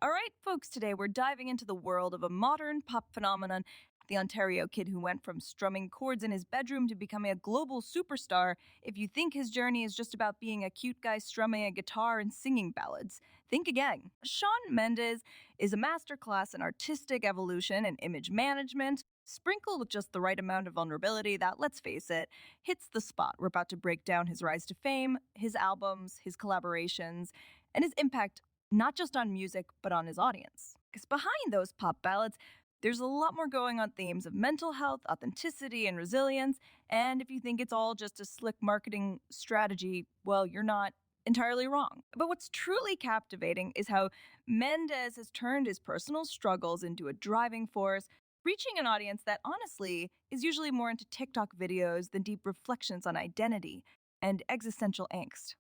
All right, folks, today we're diving into the world of a modern pop phenomenon, the Ontario kid who went from strumming chords in his bedroom to becoming a global superstar. If you think his journey is just about being a cute guy strumming a guitar and singing ballads, think again. Shawn Mendes is a masterclass in artistic evolution and image management, sprinkled with just the right amount of vulnerability that, let's face it, hits the spot. We're about to break down his rise to fame, his albums, his collaborations, and his impact not just on music, but on his audience. Because behind those pop ballads, there's a lot more going on themes of mental health, authenticity, and resilience. And if you think it's all just a slick marketing strategy, well, you're not entirely wrong. But what's truly captivating is how Mendes has turned his personal struggles into a driving force, reaching an audience that honestly is usually more into TikTok videos than deep reflections on identity and existential angst.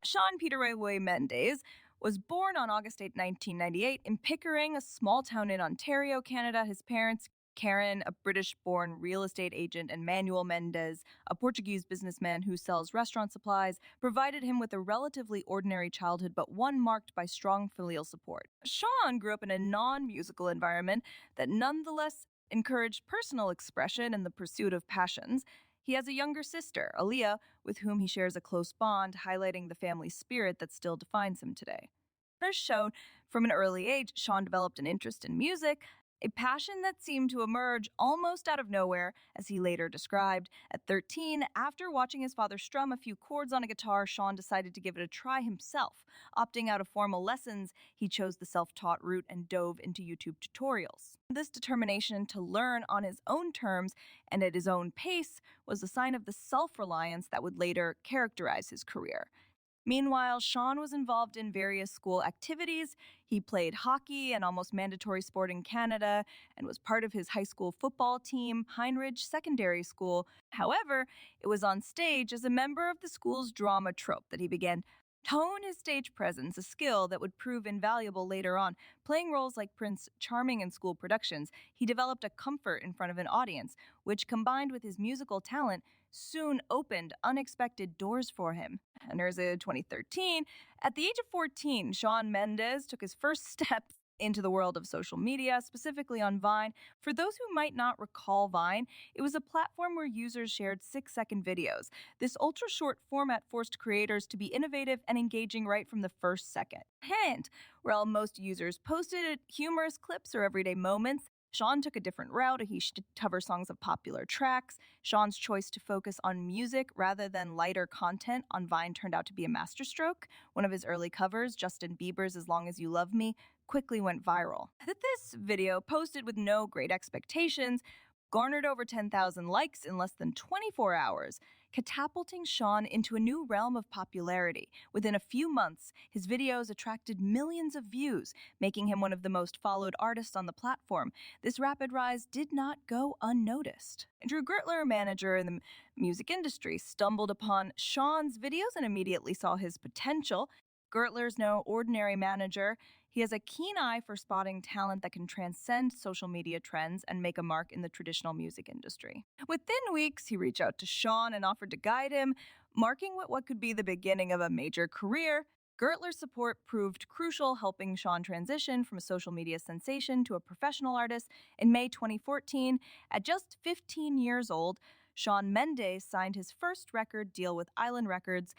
Shawn Peter Roy Mendes was born on August 8, 1998, in Pickering, a small town in Ontario, Canada. His parents, Karen, a British-born real estate agent, and Manuel Mendes, a Portuguese businessman who sells restaurant supplies, provided him with a relatively ordinary childhood, but one marked by strong filial support. Shawn grew up in a non-musical environment that nonetheless encouraged personal expression and the pursuit of passions. He has a younger sister, Aaliyah, with whom he shares a close bond, highlighting the family spirit that still defines him today. As shown, from an early age, Shawn developed an interest in music, a passion that seemed to emerge almost out of nowhere, as he later described. At 13, after watching his father strum a few chords on a guitar, Shawn decided to give it a try himself. Opting out of formal lessons, he chose the self-taught route and dove into YouTube tutorials. This determination to learn on his own terms and at his own pace was a sign of the self-reliance that would later characterize his career. Meanwhile, Shawn was involved in various school activities. He played hockey, an almost mandatory sport in Canada, and was part of his high school football team, Heinrich Secondary School. However, it was on stage as a member of the school's drama troupe that he began to hone his stage presence, a skill that would prove invaluable later on. Playing roles like Prince Charming in school productions, he developed a comfort in front of an audience, which, combined with his musical talent, soon opened unexpected doors for him. And there's a 2013. At the age of 14, Shawn Mendes took his first steps into the world of social media, specifically on Vine. For those who might not recall Vine, it was a platform where users shared 6-second videos. This ultra-short format forced creators to be innovative and engaging right from the first second. And while most users posted humorous clips or everyday moments, Shawn took a different route. He should cover songs of popular tracks. Shawn's choice to focus on music rather than lighter content on Vine turned out to be a masterstroke. One of his early covers, Justin Bieber's As Long As You Love Me, quickly went viral. This video, posted with no great expectations, garnered over 10,000 likes in less than 24 hours, catapulting Shawn into a new realm of popularity. Within a few months, his videos attracted millions of views, making him one of the most followed artists on the platform. This rapid rise did not go unnoticed. Drew Gertler, a manager in the music industry, stumbled upon Shawn's videos and immediately saw his potential. Gertler's no ordinary manager. He has a keen eye for spotting talent that can transcend social media trends and make a mark in the traditional music industry. Within weeks, he reached out to Shawn and offered to guide him, marking what could be the beginning of a major career. Gertler's support proved crucial, helping Shawn transition from a social media sensation to a professional artist. In May 2014, at just 15 years old, Shawn Mendes signed his first record deal with Island Records.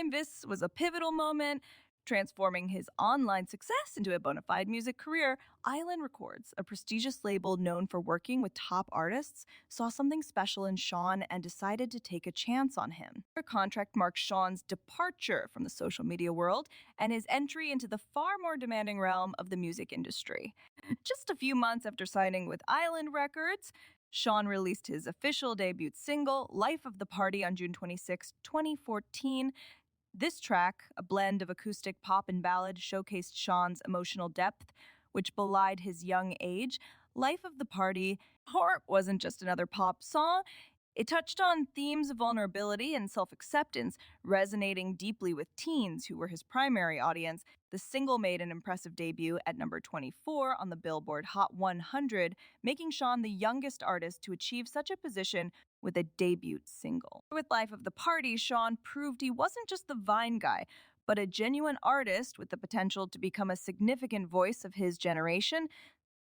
This was a pivotal moment, transforming his online success into a bona fide music career. Island Records, a prestigious label known for working with top artists, saw something special in Shawn and decided to take a chance on him. Their contract marked Shawn's departure from the social media world and his entry into the far more demanding realm of the music industry. Just a few months after signing with Island Records, Shawn released his official debut single, Life of the Party, on June 26, 2014. This track, a blend of acoustic pop and ballad, showcased Shawn's emotional depth, which belied his young age. Life of the Party wasn't just another pop song. It touched on themes of vulnerability and self acceptance, resonating deeply with teens who were his primary audience. The single made an impressive debut at number 24 on the Billboard Hot 100, making Shawn the youngest artist to achieve such a position with a debut single. With Life of the Party, Shawn proved he wasn't just the Vine guy, but a genuine artist with the potential to become a significant voice of his generation.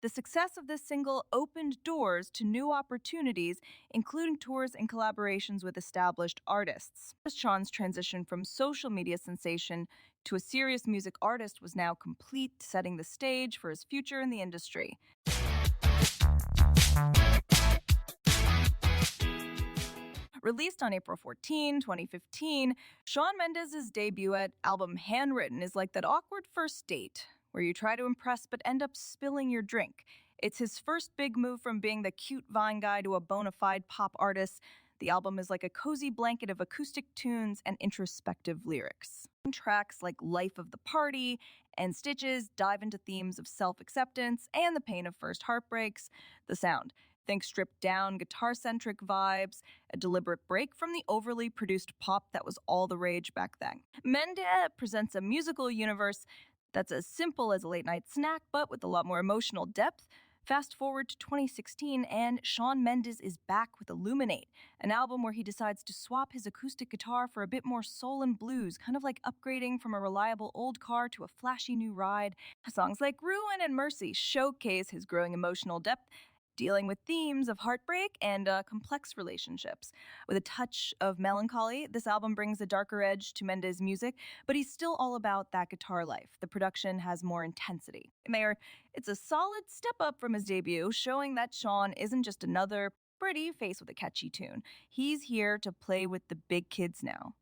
The success of this single opened doors to new opportunities, including tours and collaborations with established artists. Shawn's transition from social media sensation to a serious music artist was now complete, setting the stage for his future in the industry. Released on April 14, 2015, Shawn Mendes' debut album Handwritten is like that awkward first date where you try to impress but end up spilling your drink. It's his first big move from being the cute Vine guy to a bona fide pop artist. The album is like a cozy blanket of acoustic tunes and introspective lyrics. Tracks like Life of the Party and Stitches dive into themes of self-acceptance and the pain of first heartbreaks. The sound. Think stripped down, guitar centric vibes, a deliberate break from the overly produced pop that was all the rage back then. Mendes presents a musical universe that's as simple as a late night snack, but with a lot more emotional depth. Fast forward to 2016, and Shawn Mendes is back with Illuminate, an album where he decides to swap his acoustic guitar for a bit more soul and blues, kind of like upgrading from a reliable old car to a flashy new ride. Songs like Ruin and Mercy showcase his growing emotional depth, dealing with themes of heartbreak and complex relationships. With a touch of melancholy, this album brings a darker edge to Mendes' music, but he's still all about that guitar life. The production has more intensity. It's a solid step up from his debut, showing that Shawn isn't just another pretty face with a catchy tune. He's here to play with the big kids now.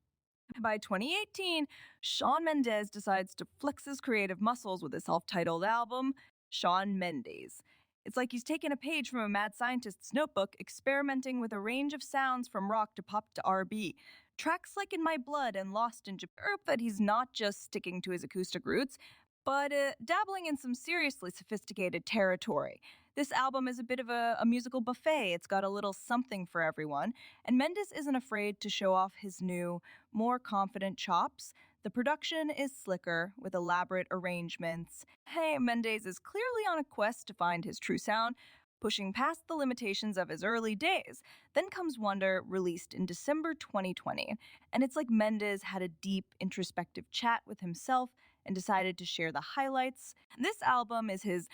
By 2018, Shawn Mendes decides to flex his creative muscles with his self-titled album, Shawn Mendes. It's like he's taken a page from a mad scientist's notebook, experimenting with a range of sounds from rock to pop to R&B. Tracks like In My Blood and Lost in Japan prove that he's not just sticking to his acoustic roots, but dabbling in some seriously sophisticated territory. This album is a bit of a musical buffet. It's got a little something for everyone, and Mendes isn't afraid to show off his new, more confident chops. The production is slicker, with elaborate arrangements. Hey, Mendes is clearly on a quest to find his true sound, pushing past the limitations of his early days. Then comes Wonder, released in December 2020, and it's like Mendes had a deep, introspective chat with himself and decided to share the highlights. This album is his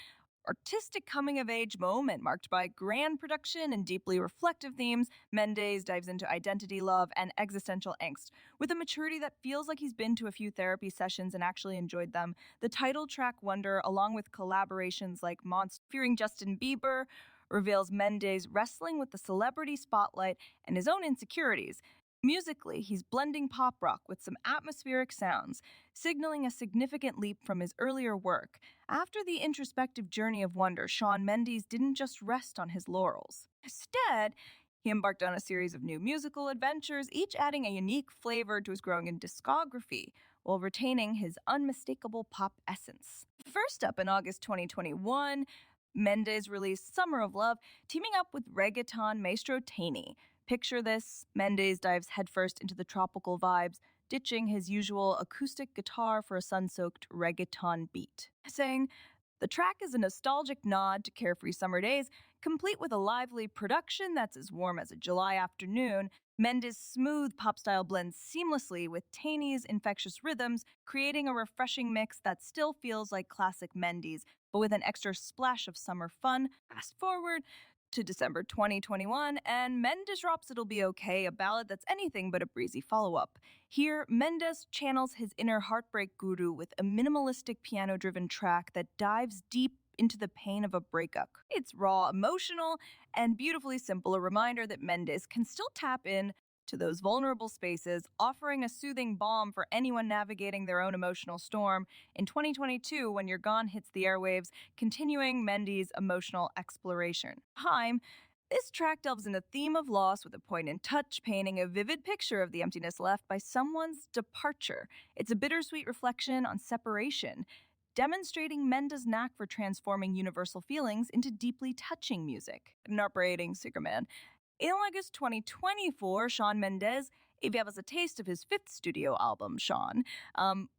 artistic coming-of-age moment marked by grand production and deeply reflective themes. Mendes dives into identity, love, and existential angst with a maturity that feels like he's been to a few therapy sessions and actually enjoyed them. The title track Wonder, along with collaborations like Monster featuring Justin Bieber, reveals Mendes wrestling with the celebrity spotlight and his own insecurities. Musically, he's blending pop rock with some atmospheric sounds, signaling a significant leap from his earlier work. After the introspective journey of Wonder, Shawn Mendes didn't just rest on his laurels. Instead, he embarked on a series of new musical adventures, each adding a unique flavor to his growing discography, while retaining his unmistakable pop essence. First up in August 2021, Mendes released Summer of Love, teaming up with reggaeton maestro Taney. Picture this: Mendes dives headfirst into the tropical vibes, ditching his usual acoustic guitar for a sun-soaked reggaeton beat. Saying, the track is a nostalgic nod to carefree summer days, complete with a lively production that's as warm as a July afternoon. Mendes' smooth pop-style blends seamlessly with Taney's infectious rhythms, creating a refreshing mix that still feels like classic Mendes, but with an extra splash of summer fun. Fast forward to December 2021, and Mendes drops It'll Be Okay, a ballad that's anything but a breezy follow-up. Here, Mendes channels his inner heartbreak guru with a minimalistic piano-driven track that dives deep into the pain of a breakup. It's raw, emotional, and beautifully simple, a reminder that Mendes can still tap in to those vulnerable spaces, offering a soothing balm for anyone navigating their own emotional storm. In 2022, When You're Gone hits the airwaves, continuing Mendes' emotional exploration. This track delves into the theme of loss with a poignant touch, painting a vivid picture of the emptiness left by someone's departure. It's a bittersweet reflection on separation, demonstrating Mendes' knack for transforming universal feelings into deeply touching music. Narrating Superman. In August 2024, Shawn Mendes gave us a taste of his fifth studio album, Shawn.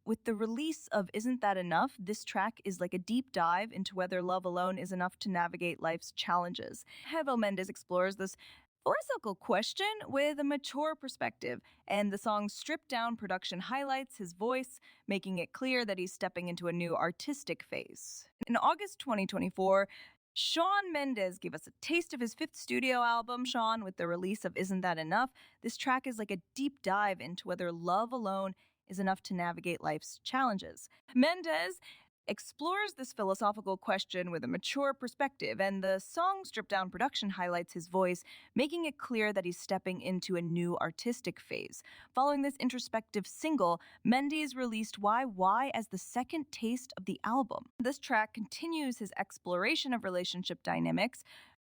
With the release of Isn't That Enough, this track is like a deep dive into whether love alone is enough to navigate life's challenges. Hevel Mendes explores this philosophical question with a mature perspective, and the song's stripped down production highlights his voice, making it clear that he's stepping into a new artistic phase. In August 2024, Shawn Mendes gave us a taste of his fifth studio album, Shawn, with the release of Isn't That Enough. This track is like a deep dive into whether love alone is enough to navigate life's challenges. Mendes explores this philosophical question with a mature perspective, and the song's stripped down production highlights his voice, making it clear that he's stepping into a new artistic phase. Following this introspective single, Mendes released Why as the second taste of the album. This track continues his exploration of relationship dynamics,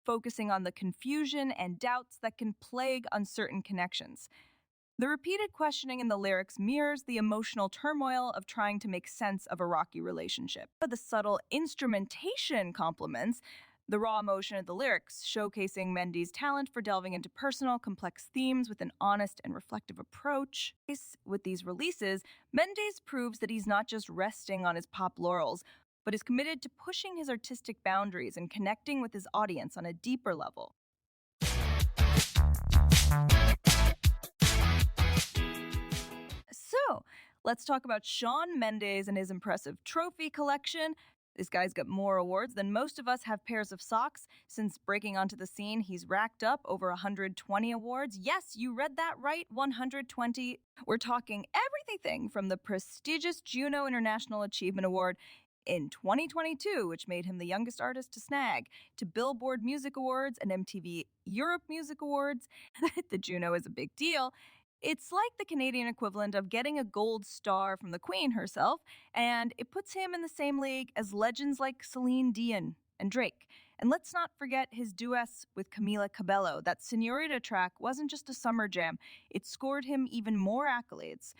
focusing on the confusion and doubts that can plague uncertain connections. The repeated questioning in the lyrics mirrors the emotional turmoil of trying to make sense of a rocky relationship. But the subtle instrumentation complements the raw emotion of the lyrics, showcasing Mendes' talent for delving into personal, complex themes with an honest and reflective approach. With these releases, Mendes proves that he's not just resting on his pop laurels, but is committed to pushing his artistic boundaries and connecting with his audience on a deeper level. So, let's talk about Shawn Mendes and his impressive trophy collection. This guy's got more awards than most of us have pairs of socks. Since breaking onto the scene, he's racked up over 120 awards. Yes, you read that right, 120. We're talking everything from the prestigious Juno International Achievement Award in 2022, which made him the youngest artist to snag, to Billboard Music Awards and MTV Europe Music Awards. The Juno is a big deal. It's like the Canadian equivalent of getting a gold star from the Queen herself, and it puts him in the same league as legends like Celine Dion and Drake. And let's not forget his duets with Camila Cabello. That Señorita track wasn't just a summer jam, it scored him even more accolades.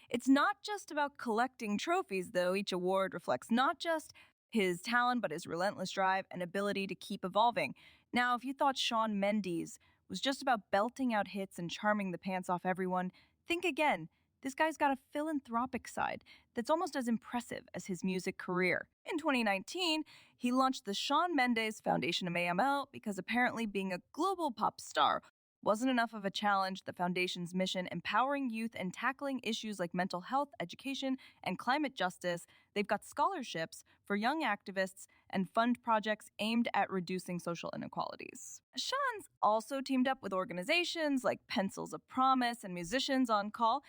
It's not just about collecting trophies, though. Each award reflects not just his talent, but his relentless drive and ability to keep evolving. Now, if you thought Shawn Mendes was just about belting out hits and charming the pants off everyone, think again. This guy's got a philanthropic side that's almost as impressive as his music career. In 2019, he launched the Shawn Mendes Foundation of AML because apparently being a global pop star wasn't enough of a challenge. The foundation's mission, empowering youth and tackling issues like mental health, education, and climate justice. They've got scholarships for young activists and fund projects aimed at reducing social inequalities. Shawn's also teamed up with organizations like Pencils of Promise and Musicians on Call,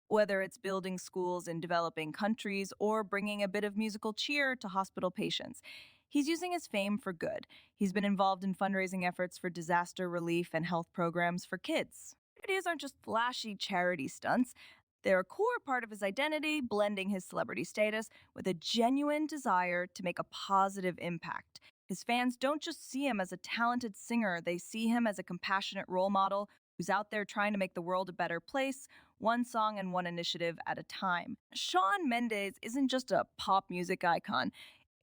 whether it's building schools in developing countries or bringing a bit of musical cheer to hospital patients. He's using his fame for good. He's been involved in fundraising efforts for disaster relief and health programs for kids. Videos aren't just flashy charity stunts. They're a core part of his identity, blending his celebrity status with a genuine desire to make a positive impact. His fans don't just see him as a talented singer, they see him as a compassionate role model who's out there trying to make the world a better place, one song and one initiative at a time. Shawn Mendes isn't just a pop music icon.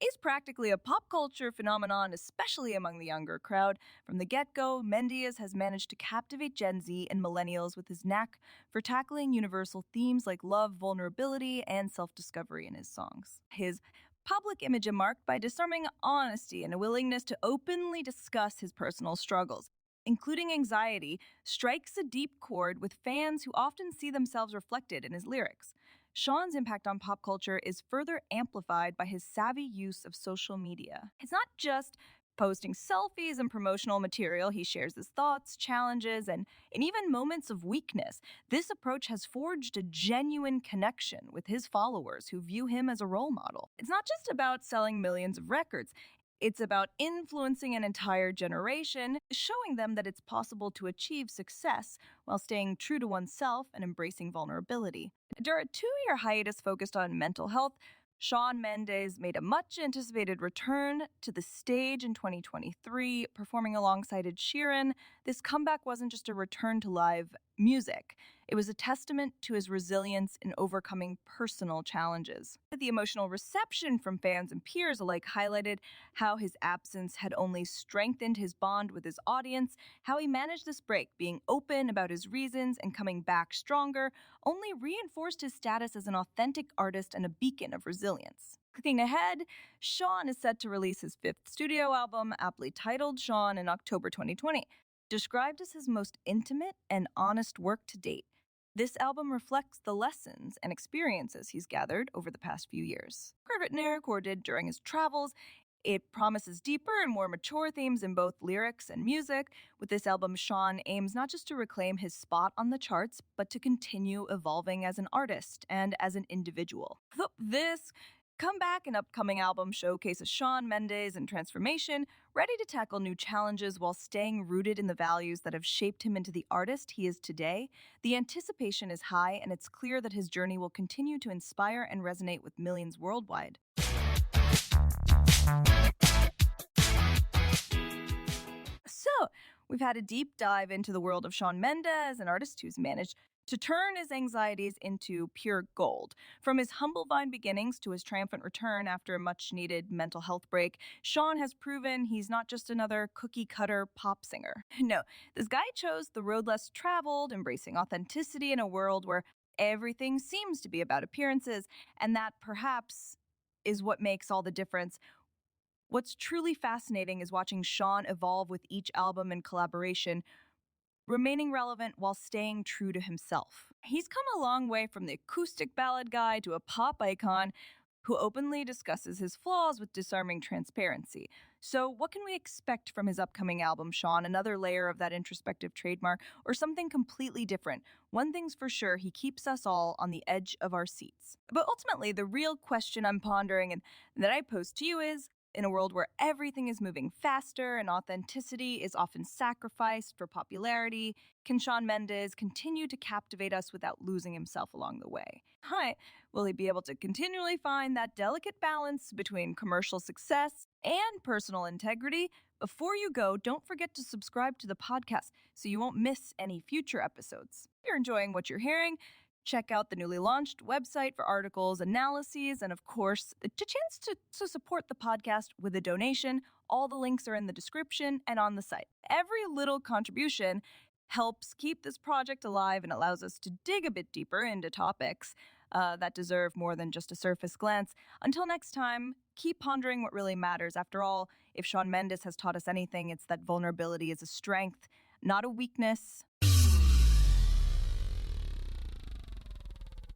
He's practically a pop culture phenomenon, especially among the younger crowd. From the get-go, Mendes has managed to captivate Gen Z and millennials with his knack for tackling universal themes like love, vulnerability, and self-discovery in his songs. His public image is marked by disarming honesty and a willingness to openly discuss his personal struggles, including anxiety, strikes a deep chord with fans who often see themselves reflected in his lyrics. Shawn's impact on pop culture is further amplified by his savvy use of social media. It's not just posting selfies and promotional material. He shares his thoughts, challenges, and even moments of weakness. This approach has forged a genuine connection with his followers who view him as a role model. It's not just about selling millions of records. It's about influencing an entire generation, showing them that it's possible to achieve success while staying true to oneself and embracing vulnerability. During a 2-year hiatus focused on mental health, Shawn Mendes made a much-anticipated return to the stage in 2023, performing alongside Ed Sheeran. This comeback wasn't just a return to live music. It was a testament to his resilience in overcoming personal challenges. The emotional reception from fans and peers alike highlighted how his absence had only strengthened his bond with his audience, how he managed this break, being open about his reasons and coming back stronger, only reinforced his status as an authentic artist and a beacon of resilience. Looking ahead, Shawn is set to release his fifth studio album, aptly titled Shawn, in October 2020. Described as his most intimate and honest work to date, this album reflects the lessons and experiences he's gathered over the past few years. Written and recorded during his travels, it promises deeper and more mature themes in both lyrics and music. With this album, Shawn aims not just to reclaim his spot on the charts, but to continue evolving as an artist and as an individual. This comeback and upcoming album showcases Shawn Mendes and transformation, ready to tackle new challenges while staying rooted in the values that have shaped him into the artist he is today. The anticipation is high, and it's clear that his journey will continue to inspire and resonate with millions worldwide. So, we've had a deep dive into the world of Shawn Mendes, an artist who's managed to turn his anxieties into pure gold. From his humble Vine beginnings to his triumphant return after a much-needed mental health break, Shawn has proven he's not just another cookie-cutter pop singer. No, this guy chose the road less traveled, embracing authenticity in a world where everything seems to be about appearances, and that perhaps is what makes all the difference. What's truly fascinating is watching Shawn evolve with each album and collaboration, remaining relevant while staying true to himself. He's come a long way from the acoustic ballad guy to a pop icon who openly discusses his flaws with disarming transparency. So, what can we expect from his upcoming album, Shawn? Another layer of that introspective trademark, or something completely different? One thing's for sure, he keeps us all on the edge of our seats. But ultimately, the real question I'm pondering and that I pose to you is, in a world where everything is moving faster and authenticity is often sacrificed for popularity, can Shawn Mendes continue to captivate us without losing himself along the way? Hi, will he be able to continually find that delicate balance between commercial success and personal integrity? Before you go, don't forget to subscribe to the podcast so you won't miss any future episodes. If you're enjoying what you're hearing, check out the newly launched website for articles, analyses, and of course, a chance to support the podcast with a donation. All the links are in the description and on the site. Every little contribution helps keep this project alive and allows us to dig a bit deeper into topics that deserve more than just a surface glance. Until next time, keep pondering what really matters. After all, if Shawn Mendes has taught us anything, it's that vulnerability is a strength, not a weakness.